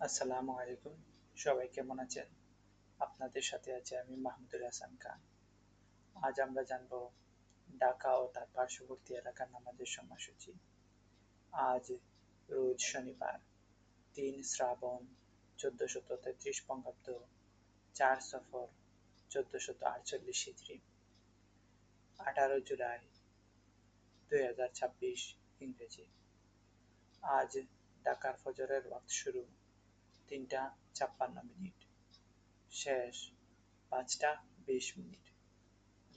আসসালামু আলাইকুম। সবাই কেমন আছেন? আপনাদের সাথে আছি আমি মাহমুদুল হাসান খান। আজ আমরা জানব ঢাকা ও তার পার্শ্ববর্তী এলাকার নামাজের সময়সূচি। আজ রোজ শনিবার ৩ শ্রাবণ ১৪৩৩ বঙ্গাব্দ, ৪ সফর ১৪৪৮ হিজরি, ১৮ জুলাই ২০২৬ ইংরেজি। আজ ঢাকার ফজরের ওয়াক্ত শুরু ৩টা ৫৬ মিনিট, শেষ ৫টা ২০ মিনিট।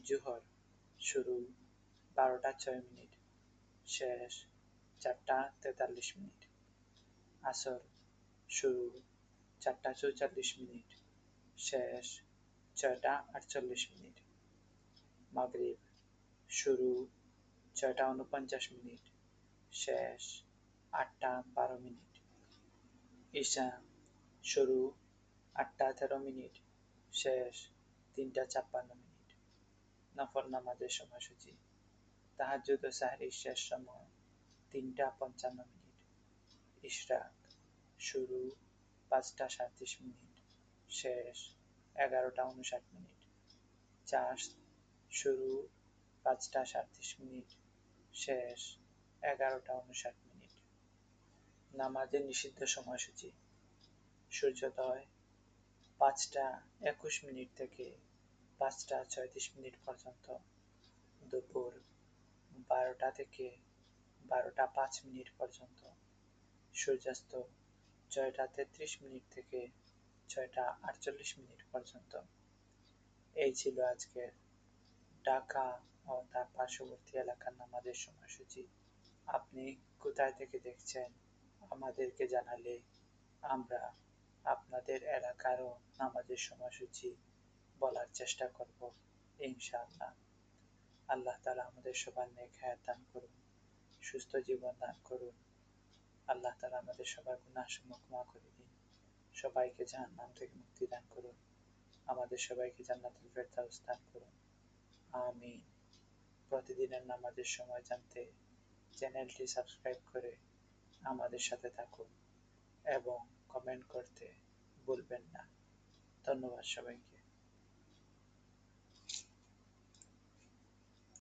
জোহর শুরু ১২টা ৬ মিনিট, শেষ ৪টা ৪৩ মিনিট। আসর শুরু ৪টা ৪৪ মিনিট, শেষ ৬টা ৪৮ মিনিট। মাগরিব শুরু ৬টা ৪৯ মিনিট, শেষ ৮টা ১২ মিনিট। ঈশা শুরু ৮টা ১৩ মিনিট, শেষ ৩টা ৫৬ মিনিট। নফল নামাজের সময়সূচি: তাহাজ্জুদ ও সাহরির শেষ সময় ৩টা ৫৫ মিনিট। ইশরাক শুরু ৫টা ৩৭ মিনিট, শেষ ১১টা ৫৯ মিনিট। চাশত শুরু ৫টা ৩৭ মিনিট, শেষ ১১টা ৫৯ মিনিট। নামাজের নিষিদ্ধ সময়সূচি: সূর্যোদয় ৫টা ২১ মিনিট থেকে ৫টা ৩৬ মিনিট পর্যন্ত, দুপুর ১২টা থেকে ১২টা ৫ মিনিট পর্যন্ত, সূর্যাস্ত ৬টা ৩৩ মিনিট থেকে ৬টা ৪৮ মিনিট পর্যন্ত। এই ছিল আজকের ঢাকা ও তার পার্শ্ববর্তী এলাকার নামাজের সময়সূচি। আপনি কোথায় থেকে দেখছেন আমাদেরকে জানালে আমরা আপনাদের এলাকারও নামাজের সময়সূচি বলার চেষ্টা করব ইনশাআল্লাহ। আল্লাহ তাআলা আমাদের সবার নেক হায়াত দান করুন, সুস্থ জীবন দান করুন। আল্লাহ তাআলা আমাদের সবার গুনাহ সমূহ ক্ষমা করে দিন, সবাইকে জাহান্নাম থেকে মুক্তি দান করুন, আমাদের সবাইকে জান্নাতুল ফেরদাউস দান করুন, আমিন। প্রতিদিনের নামাজের সময় জানতে চ্যানেলটি সাবস্ক্রাইব করে আমাদের সাথে থাকুন এবং কমেন্ট করতে ভুলবেন না। ধন্যবাদ সবাইকে।